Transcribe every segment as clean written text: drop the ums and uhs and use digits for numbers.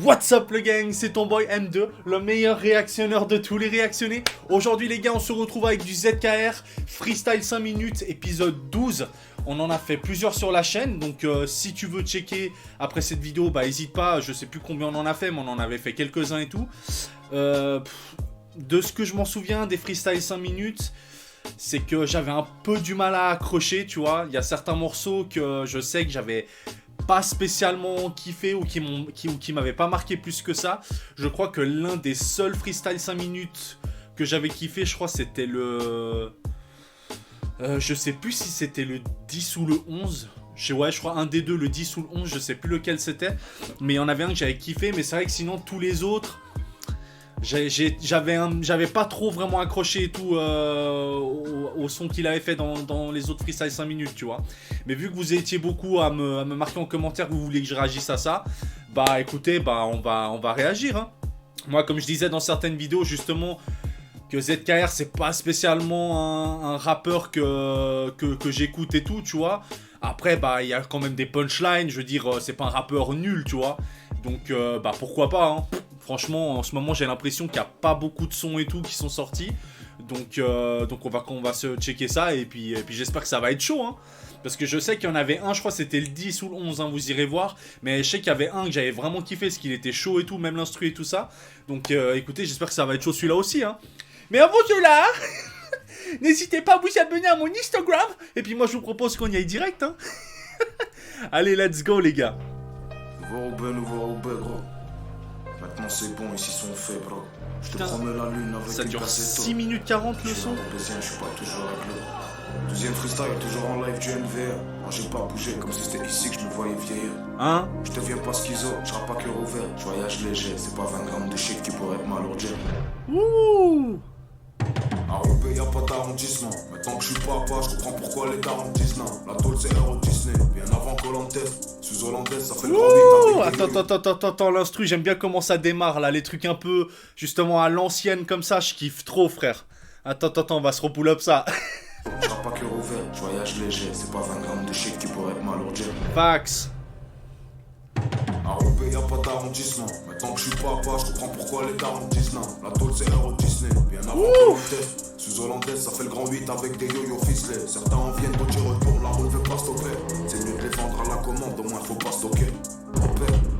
What's up le gang, c'est ton boy M2, le meilleur réactionneur de tous les réactionnés. Aujourd'hui les gars, on se retrouve avec du ZKR, Freestyle 5 minutes, épisode 12. On en a fait plusieurs sur la chaîne, donc si tu veux checker après cette vidéo, bah n'hésite pas, je sais plus combien on en a fait, mais on en avait fait quelques-uns et tout. De ce que je m'en souviens des Freestyle 5 minutes, c'est que j'avais un peu du mal à accrocher, tu vois. Il y a certains morceaux que je sais que j'avais pas spécialement kiffé ou qui m'avaient pas marqué plus que ça. Je crois que l'un des seuls freestyle 5 minutes que j'avais kiffé, je crois c'était le... je sais plus si c'était le 10 ou le 11. Ouais, je crois un des deux, le 10 ou le 11, je sais plus lequel c'était. Mais il y en avait un que j'avais kiffé, mais c'est vrai que sinon tous les autres... J'avais pas trop vraiment accroché et tout au son qu'il avait fait dans les autres freestyle 5 minutes, tu vois. Mais vu que vous étiez beaucoup à me marquer en commentaire que vous voulez que je réagisse à ça, bah écoutez, bah on va réagir, hein. Moi, comme je disais dans certaines vidéos, justement, que ZKR, c'est pas spécialement un rappeur que j'écoute et tout, tu vois. Après, bah il y a quand même des punchlines, je veux dire, c'est pas un rappeur nul, tu vois. Donc, bah pourquoi pas, hein. Franchement, en ce moment, j'ai l'impression qu'il n'y a pas beaucoup de sons et tout qui sont sortis. Donc on va se checker ça. Et puis j'espère que ça va être chaud, hein. Parce que je sais qu'il y en avait un, je crois que c'était le 10 ou le 11, hein, vous irez voir. Mais je sais qu'il y avait un que j'avais vraiment kiffé, parce qu'il était chaud et tout, même l'instru et tout ça. Donc écoutez, j'espère que ça va être chaud celui-là aussi, hein. Mais avant cela, n'hésitez pas à vous abonner à mon Instagram. Et puis moi, je vous propose qu'on y aille direct, hein. Allez, let's go, les gars. Nouveau Roubaix, gros. Maintenant c'est bon, ici sont faits, bro. Je te promets la lune avec ça une dure cassette. 6 minutes 40 le son. Je suis pas toujours avec l'eau. Deuxième freestyle, toujours en live du NVR. Moi j'ai pas bougé comme si c'était ici que je me voyais vieillir. Hein? Je deviens pas schizo, je rappe pas cœur ouvert. Je voyage léger, c'est pas 20 grammes de shit qui pourrait être mal au jet. Ouh! À Roubaix y'a pas d'arrondissement. Maintenant que je suis papa, je comprends pourquoi les darons disent non. La tôle c'est Euro Disney, bien avant Colantès. Sous hollandaise, ça fait le grand 8. Attends, l'instru, j'aime bien comment ça démarre là, les trucs un peu justement à l'ancienne comme ça, je kiffe trop, frère. Attends, on va se repull up ça. Je rappe pas cœur ouvert, je voyage léger, c'est pas 20 grammes de shit qui pourrait être mal au jet. Fax. À Roubaix y'a pas d'arrondissement. Maintenant que je suis papa, je comprends pourquoi les darons disent non. La tôle c'est Euro Disney, bien avant Colantès. Sous hollandaise, ça fait le grand 8 avec des yo-yo ficelés. Certains en viennent petit retour, la route veut pas stopper. C'est mieux de les vendre à la commande, au moins faut pas stocker.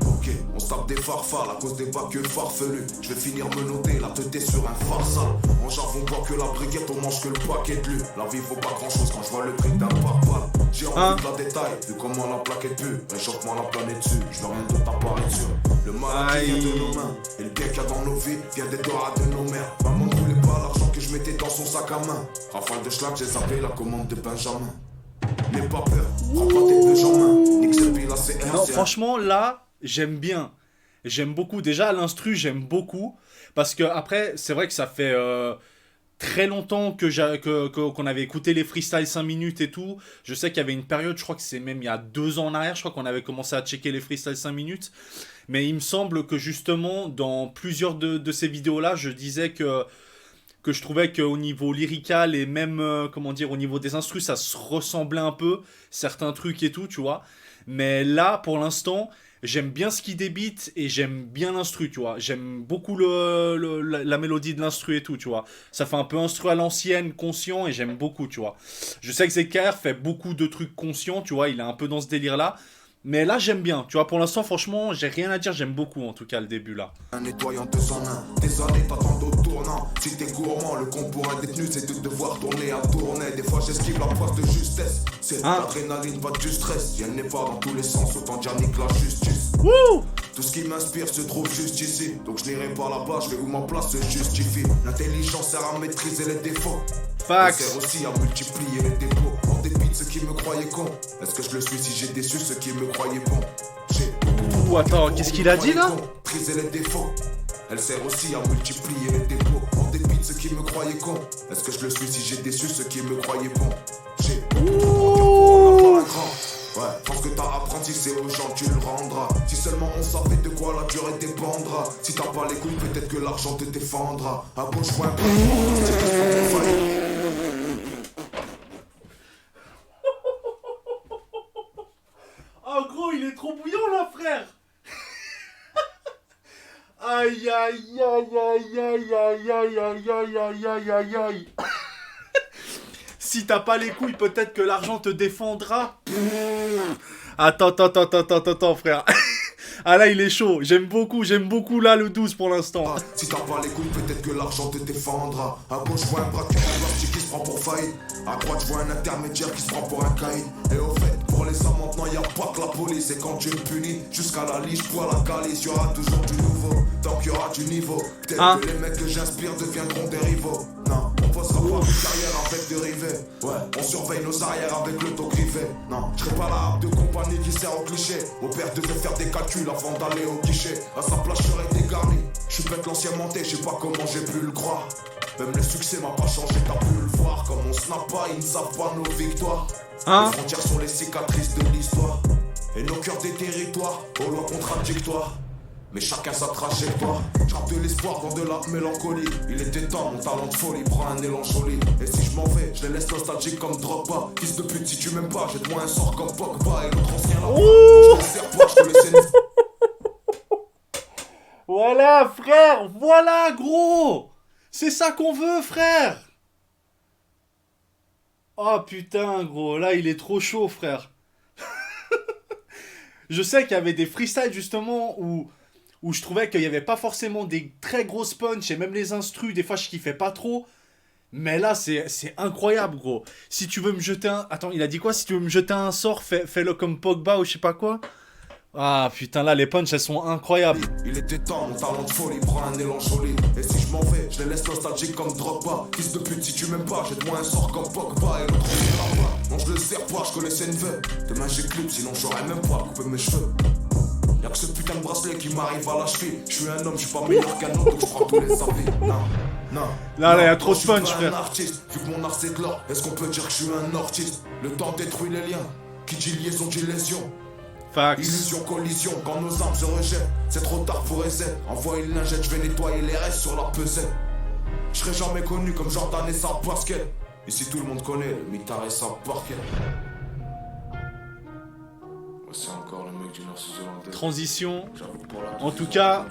Ok, on se tape des farfales à cause des bacs farfelus. Je vais finir me noter, la tête sur un farsal. En genre on boit que la briquette, on mange que le paquet de lu. La vie vaut pas grand chose quand je vois le prix d'un pare-balles. J'ai envie de la détail, vu comment la plaquette pue. Réchauffe-moi la planète dessus, je veux rien d'autre apparaître sur. Le mal qui vient de nos mains, et le bien qu'il y a dans nos vies vient des doigts de nos mères. Maman ne voulait pas l'argent que je mettais dans son sac à main. Rafale de schlag, j'ai zappé la commande de Benjamin. N'aie pas peur, prends pas tes deux en main. Nique cette pile, c'est Non, franchement, là, j'aime bien. J'aime beaucoup. Déjà, l'instru, j'aime beaucoup. Parce que, après, c'est vrai que ça fait très longtemps qu'on avait écouté les freestyles 5 minutes et tout. Je sais qu'il y avait une période, je crois que c'est même il y a 2 ans en arrière, je crois qu'on avait commencé à checker les freestyles 5 minutes. Mais il me semble que, justement, dans plusieurs de ces vidéos-là, je disais que je trouvais qu'au niveau lyrical et même, comment dire, au niveau des instrus, ça se ressemblait un peu, certains trucs et tout, tu vois. Mais là, pour l'instant, j'aime bien ce qui débite et j'aime bien l'instru, tu vois. J'aime beaucoup la mélodie de l'instru et tout, tu vois. Ça fait un peu instru à l'ancienne, conscient, et j'aime beaucoup, tu vois. Je sais que ZKR fait beaucoup de trucs conscients, tu vois, il est un peu dans ce délire-là. Mais là, j'aime bien, tu vois, pour l'instant, franchement, j'ai rien à dire, j'aime beaucoup, en tout cas, le début, là. Un nettoyant 2 en 1, des années t'attends au tournant. Si t'es gourmand, le compte pour un détenu, c'est de devoir tourner à tourner. Des fois, j'esquive la poisse de justesse. C'est l'adrénaline, va du stress. Si elle n'est pas dans tous les sens, autant dire nique la justice. Wouh! Tout ce qui m'inspire se trouve juste ici. Donc je n'irai pas là-bas, je vais où ma place se justifie. L'intelligence sert à maîtriser les défauts. Elle sert aussi à multiplier les dépôts. En dépit de ceux qui me croyaient con. Est-ce que je le suis si j'ai déçu ceux qui me croyaient bon? Ouh, attends, qu'est-ce qu'il a dit là? Maîtriser les défauts. Elle sert aussi à multiplier les dépôts. En dépit de ceux qui me croyaient con. Est-ce que je le suis si j'ai déçu ceux qui me croyaient bon? Ouais, pense que t'as apprenti, c'est aux gens tu le rendras. Si seulement on savait de quoi la durée dépendra. Si t'as pas les couilles, peut-être que l'argent te défendra. Un beau joint, Oh gros, il est trop bouillant là, frère. Aïe, aïe, aïe, aïe, aïe, aïe, aïe, aïe, aïe, aïe, aïe, aïe. Si t'as pas les couilles, peut-être que l'argent te défendra. Attends, frère. Ah là, il est chaud. J'aime beaucoup là le 12 pour l'instant. Si t'as pas les couilles, peut-être que l'argent te défendra. À gauche, je vois un braqueur en plastique qui se prend pour faillite. À droite, je vois un intermédiaire qui se prend pour un caïd. Et au fait, pour les hommes, maintenant, y'a pas que la police. Et quand Dieu me punit, jusqu'à la liche, pour la calice, y'aura toujours du nouveau. Tant qu'il y aura du niveau. Peut-être que les mecs que j'inspire deviendront des rivaux. Non, on posera pas une carrière avec des rivets. Ouais, on surveille nos arrières avec le dos griffé. Non, je serai pas la de compagnie qui sert au cliché. Mon père devait faire des calculs avant d'aller au guichet. À sa place, je serais dégarni. Je suis bête l'ancien monté, je sais pas comment j'ai pu le croire. Même le succès m'a pas changé, t'as pu le voir. Comme on snap pas, ils ne savent pas nos victoires. Les frontières sont les cicatrices de l'histoire. Et nos cœurs des territoires, aux lois contradictoires. Mais chacun sa trajectoire. J'rappe de l'espoir dans de la mélancolie. Il était temps, mon talent de folie prend un élan joli. Et si je m'en vais, je les laisse nostalgiques comme Drogba. Fils de pute, si tu m'aimes pas, jette-moi un sort comme Pogba. Et l'autre ancien là, je te sers pas, je te laisse. Voilà, frère. Voilà, gros. C'est ça qu'on veut, frère. Oh putain, gros. Là, il est trop chaud, frère. Je sais qu'il y avait des freestyles, justement, où je trouvais qu'il n'y avait pas forcément des très grosses punch et même les instrus, des fois je kiffais pas trop. Mais là, c'est incroyable, gros. Si tu veux me jeter un... Attends, il a dit quoi? Si tu veux me jeter un sort, fais-le comme Pogba ou je sais pas quoi. Ah, putain, là, les punchs, elles sont incroyables. Il était temps, mon talent de folie prend un élan joli. Et si je m'en vais, je les laisse nostalgiques comme Drogba. Fils de pute, si tu m'aimes pas, jette-moi un sort comme Pogba. Et l'autre, on pas. Non, je le sers pas, je connaissais une veuve. Demain, j'éclipse, sinon j'aurais même pas coupé mes cheveux. Y'a que ce putain de bracelet qui m'arrive à la cheville. Je suis un homme, je suis pas meilleur qu'un autre, donc je prends tous les applis. Non. Là, il y a trop de punch, frère. Artiste, vu que mon art c'est de l'or, est-ce qu'on peut dire que je suis un artiste? Le temps détruit les liens. Qui dit liaison dit lésion. Facts. Illusion, collision, quand nos armes se rejettent. C'est trop tard pour essayer. Envoie une lingette, je vais nettoyer les restes sur la pesette. Je serai jamais connu comme Jordan et sa basket. Ici tout le monde connaît le mitard et sa parquet. C'est encore le mec du Nord sous-hollandais. Transition. En tout cas,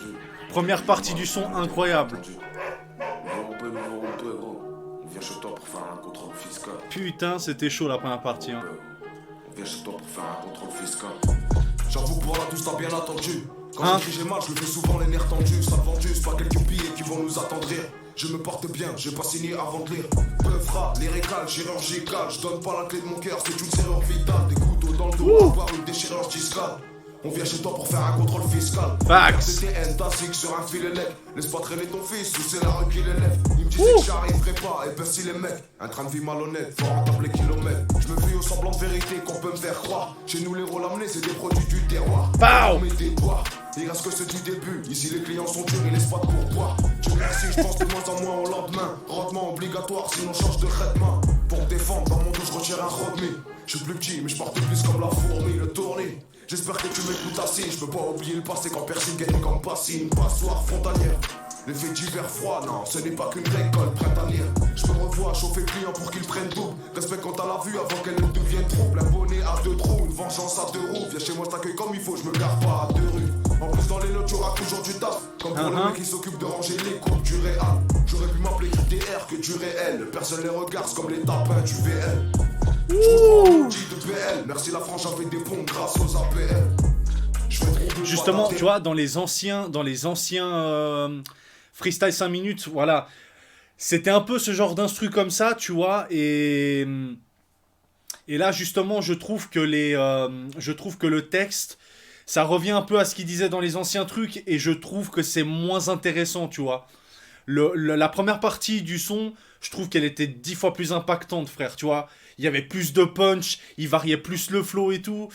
première partie du son incroyable. On vient chez toi pour faire un contrôle fiscal. Putain, c'était chaud la première partie. Hein. On vient chez toi pour faire un contrôle fiscal. J'avoue pour la douce t'as bien attendu. Quand j'écris j'ai mal, je le fais souvent les nerfs tendus. Ça vendu, c'est pas quelques billets qui vont nous attendrir. Je me porte bien, j'ai pas signé avant de lire. Peuvra, lyrical, chirurgical. Je donne pas la clé de mon cœur, c'est une serrure vitale. Des couteaux dans le dos, avoir une déchirure discale. On vient chez toi pour faire un contrôle fiscal. Facts. TTN, t'as sur un fil élect. Laisse pas traîner ton fils, ou c'est la rue qui l'élève. Il me disait que j'arriverai pas, et ben si les mecs. Un train de vie malhonnête, fort rentable les kilomètres. Je me fie au semblant de vérité qu'on peut me faire croire. Chez nous les rôles amenés, c'est des produits du terroir. Pow. On met des doigts. Il reste que ceux du début. Ici les clients sont durs, ils laissent pas de pourboire. Dieu merci, je pense de moins en moins au lendemain. Rendement obligatoire, sinon change de traitement. Pour me défendre, dans mon dos, je retire un rodmi. Je suis plus petit, mais je porte plus comme la fourmi, le tournis. J'espère que tu m'écoutes assis. Je peux pas oublier le passé quand personne gagne comme passé. Une passoire frontalière. L'effet d'hiver froid, non, ce n'est pas qu'une récolte printanière. Je me revois chauffer client pour qu'ils prennent double. Respect quand t'as la vue avant qu'elle ne devienne trouble. Un bonnet à deux trous, une vengeance à deux roues. Viens chez moi, je t'accueille comme il faut, je me gare pas à deux rues. En plus, dans les notes, y'aura toujours du taf. Comme pour le mec qui s'occupe de ranger les coupes du Réal. J'aurais pu m'appeler QDR que du réel. Personne les regarde, c'est comme les tapins du VL. De PL. Merci la France, j'avais des ponts grâce aux APL. Justement, tu vois, dans les anciens freestyle 5 minutes, voilà, c'était un peu ce genre d'instru comme ça, tu vois, et là justement, je trouve que le texte, ça revient un peu à ce qu'il disait dans les anciens trucs, et je trouve que c'est moins intéressant, tu vois. La première partie du son, je trouve qu'elle était 10 fois plus impactante, frère, tu vois. Il y avait plus de punch, il variait plus le flow et tout.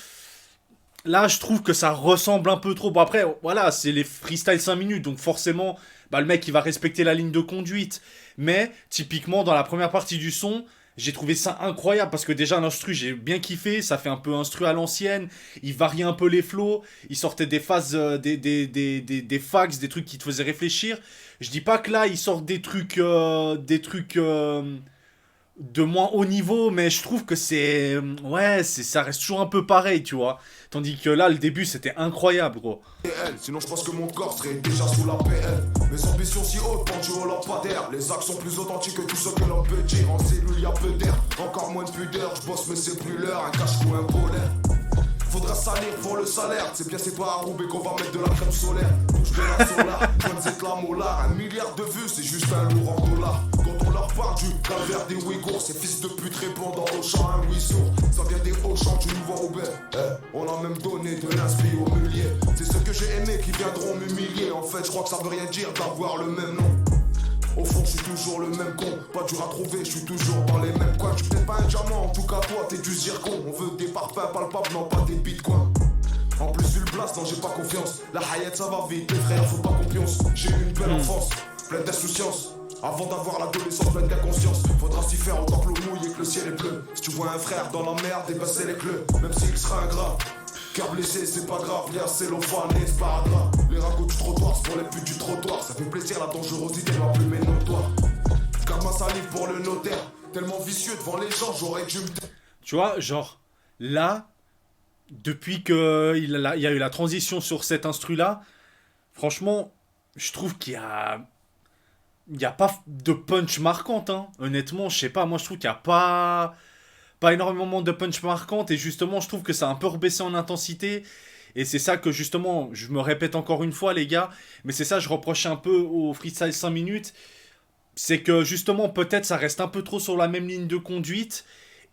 Là, je trouve que ça ressemble un peu trop. Bon, après, voilà, c'est les freestyle 5 minutes, donc forcément, bah, le mec, il va respecter la ligne de conduite. Mais, typiquement, dans la première partie du son, j'ai trouvé ça incroyable, parce que déjà, l'instru, j'ai bien kiffé, ça fait un peu instru à l'ancienne, il variait un peu les flows, il sortait des phases, des fax, des trucs qui te faisaient réfléchir. Je dis pas que là, il sort des trucs de moins haut niveau, mais je trouve que ça reste toujours un peu pareil, tu vois. Tandis que là, le début, c'était incroyable, gros. Sinon, je pense que mon corps serait déjà sous la PL. Mes ambitions si hautes, pendues au lampadaire. Les actes sont plus authentiques que tout ce que l'on peut dire. En cellule y'a peu d'air, encore moins de pudeur. J'bosse mais c'est plus l'heure, un cache-cou, un polaire. Faudra salir pour le salaire. C'est bien, c'est pas à Roubaix qu'on va mettre de la crème solaire. Touche de la solar, bonne c'est la molar. 1 milliard de vues, c'est juste un lourd en dollars. Quand on leur parle du calvaire des Ouïghours, ces fils de pute répondant au chant un oui sourd. Ça vient des hauts champs du nouveau Roubaix. On a même donné de l'inspi au mulier. C'est ceux que j'ai aimés qui viendront m'humilier. En fait, je crois que ça veut rien dire d'avoir le même nom. Au fond, je suis toujours le même con, pas dur à trouver, je suis toujours dans les mêmes coins. Tu t'es pas un diamant, en tout cas toi, t'es du zircon. On veut des parpaings palpables, non pas des bitcoins. En plus, vu le blast, non, j'ai pas confiance. La hayat, ça va vite, les frères, faut pas confiance. J'ai eu une belle enfance, pleine d'insouciance. Avant d'avoir l'adolescence pleine d'inconscience, faudra s'y faire autant que l'eau mouille et que le ciel est bleu. Si tu vois un frère dans la merde, et ben c'est les cleux, même s'il sera ingrat. Cœur blessé, c'est pas grave, y'a cellophane et sparadrap. Les ragots du trottoir, c'est pour les putes du trottoir. Ça fait plaisir, la dangerosité doit plus m'est notoire. Garde ma salive pour le notaire. Tellement vicieux devant les gens, j'aurais dû me... Tu vois, genre, là, depuis qu'il y a eu la transition sur cet instru-là, franchement, je trouve qu'il y a... Il n'y a pas de punch marquante, hein. Honnêtement, je sais pas, moi je trouve qu'il n'y a pas énormément de punch marquante, et justement je trouve que ça a un peu rebaissé en intensité, et c'est ça que justement, je me répète encore une fois les gars, mais c'est ça je reproche un peu au freestyle 5 minutes, c'est que justement peut-être ça reste un peu trop sur la même ligne de conduite,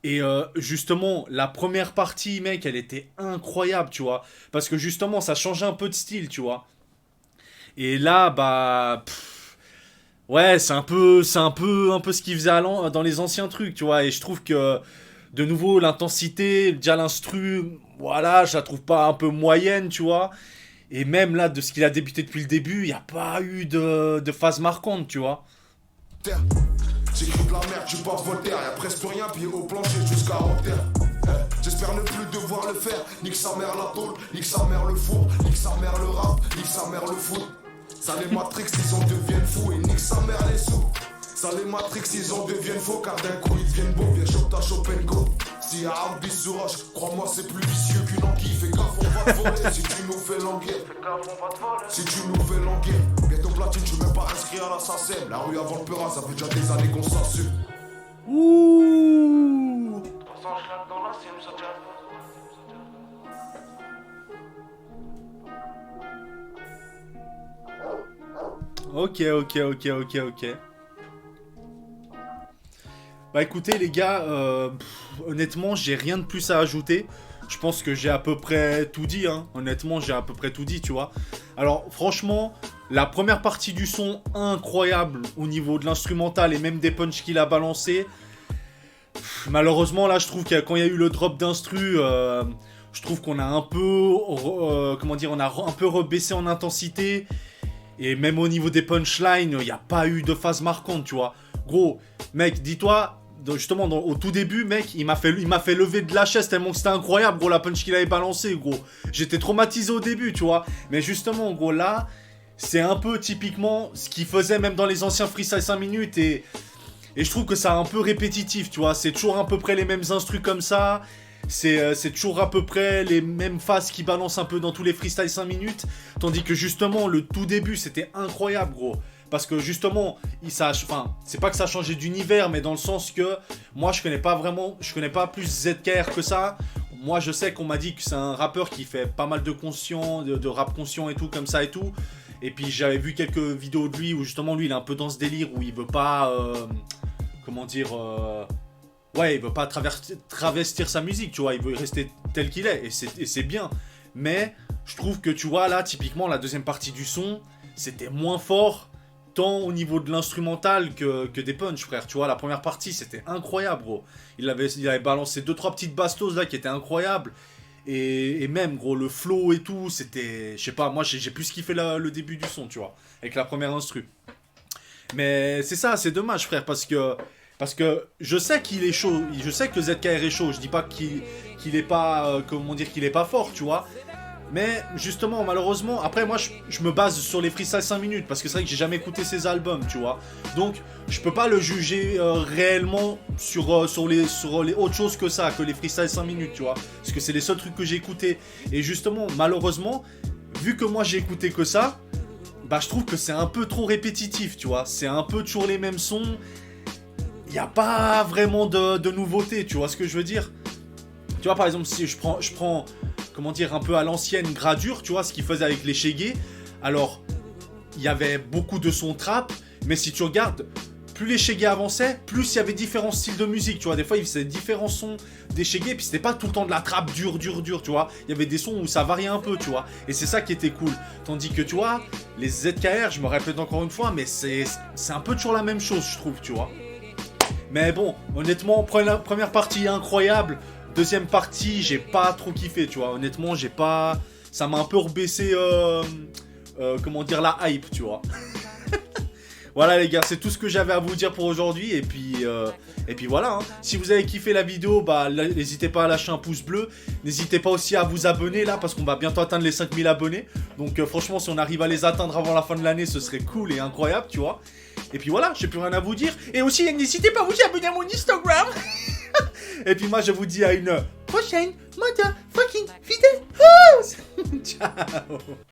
et justement la première partie mec elle était incroyable tu vois, parce que justement ça changeait un peu de style tu vois, et là bah... ouais, c'est un peu ce qu'il faisait dans les anciens trucs, tu vois, et je trouve que de nouveau l'intensité, déjà l'instru, voilà, je la trouve pas un peu moyenne, tu vois. Et même là, de ce qu'il a débuté depuis le début, il n'y a pas eu de phase marquante, tu vois. J'écris de la merde, je suis pas Voltaire, y'a presque rien, pied au plancher jusqu'à Rotter. J'espère ne plus devoir le faire, nique sa mère la tôle, nique sa mère le four, nique sa mère le rap, nique sa mère le foot. Ça les Matrix, ils en deviennent fous, et nique sa mère les sous. Ça les Matrix, ils en deviennent faux, car d'un coup ils deviennent beaux, viens chope ta Chopin Go. Si y'a un bis sur roche, crois-moi c'est plus vicieux qu'une anguille. Fais gaffe, on va te voler si tu nous fais languir. Si tu nous fais languir, bientôt platine, je suis même pas inscrit à la SACEM. La rue avant le Peura, ça fait déjà des années qu'on s'en suit. Ouh. Ok. Bah écoutez les gars, honnêtement j'ai rien de plus à ajouter. Je pense que j'ai à peu près tout dit, hein. Honnêtement j'ai à peu près tout dit, tu vois. Alors franchement, la première partie du son, incroyable au niveau de l'instrumental et même des punchs qu'il a balancé. Malheureusement là je trouve que quand il y a eu le drop d'instru, je trouve qu'on a un peu, on a un peu rebaissé en intensité. Et même au niveau des punchlines, il n'y a pas eu de phase marquante, tu vois. Gros, mec, dis-toi, justement, au tout début, mec, il m'a fait lever de la chaise tellement que c'était incroyable, gros, la punch qu'il avait balancé, gros. J'étais traumatisé au début, tu vois. Mais justement, gros, là, c'est un peu typiquement ce qu'il faisait même dans les anciens freestyle 5 minutes. Et je trouve que c'est un peu répétitif, tu vois. C'est toujours à peu près les mêmes instrus comme ça. C'est toujours à peu près les mêmes phases qui balancent un peu dans tous les freestyles 5 minutes. Tandis que justement, le tout début, c'était incroyable, gros. Parce que justement, c'est pas que ça a changé d'univers, mais dans le sens que moi, je connais pas plus ZKR que ça. Moi, je sais qu'on m'a dit que c'est un rappeur qui fait pas mal de rap conscient et tout, comme ça et tout. Et puis, j'avais vu quelques vidéos de lui où justement, lui, il est un peu dans ce délire où il veut pas... ouais, il veut pas travestir sa musique, tu vois, il veut rester tel qu'il est, et c'est bien. Mais je trouve que, tu vois, là, typiquement, la deuxième partie du son, c'était moins fort, tant au niveau de l'instrumental que des punchs, frère. Tu vois, la première partie, c'était incroyable, gros. Il avait balancé 2-3 petites bastos, là, qui étaient incroyables. Et même, gros, le flow et tout, c'était... Je sais pas, moi, j'ai plus kiffé le début du son, tu vois, avec la première instru. Mais c'est ça, c'est dommage, frère, parce que je sais qu'il est chaud, je sais que ZKR est chaud, je dis pas qu'il est pas, qu'il est pas fort, tu vois. Mais justement, malheureusement, après moi je me base sur les freestyles 5 minutes, parce que c'est vrai que j'ai jamais écouté ses albums, tu vois. Donc je peux pas le juger réellement sur les autres choses que ça, que les freestyles 5 minutes, tu vois. Parce que c'est les seuls trucs que j'ai écoutés. Et justement, malheureusement, vu que moi j'ai écouté que ça, bah je trouve que c'est un peu trop répétitif, tu vois. C'est un peu toujours les mêmes sons. Il n'y a pas vraiment de nouveauté, tu vois ce que je veux dire? Tu vois, par exemple, si je prends, comment dire, un peu à l'ancienne Gradure, tu vois, ce qu'il faisait avec les Shaggy. Alors, il y avait beaucoup de sons trap, mais si tu regardes, plus les Shaggy avançaient, plus il y avait différents styles de musique, tu vois. Des fois, ils faisaient différents sons des Shaggy, puis c'était pas tout le temps de la trap dure, tu vois. Il y avait des sons où ça variait un peu, tu vois. Et c'est ça qui était cool. Tandis que, tu vois, les ZKR, je me répète encore une fois, mais c'est un peu toujours la même chose, je trouve, tu vois. Mais bon, honnêtement, première partie incroyable. Deuxième partie, j'ai pas trop kiffé, tu vois. Honnêtement, j'ai pas... Ça m'a un peu rebaissé, comment dire, la hype, tu vois. Voilà les gars, c'est tout ce que j'avais à vous dire pour aujourd'hui. Et puis voilà, hein. Si vous avez kiffé la vidéo, bah n'hésitez pas à lâcher un pouce bleu. N'hésitez pas aussi à vous abonner là, parce qu'on va bientôt atteindre les 5000 abonnés. Donc franchement, si on arrive à les atteindre avant la fin de l'année, ce serait cool et incroyable, tu vois. Et puis voilà, j'ai plus rien à vous dire. Et aussi, n'hésitez pas à vous abonner à mon Instagram. Et puis moi, je vous dis à une prochaine motherfucking vidéo. Ciao.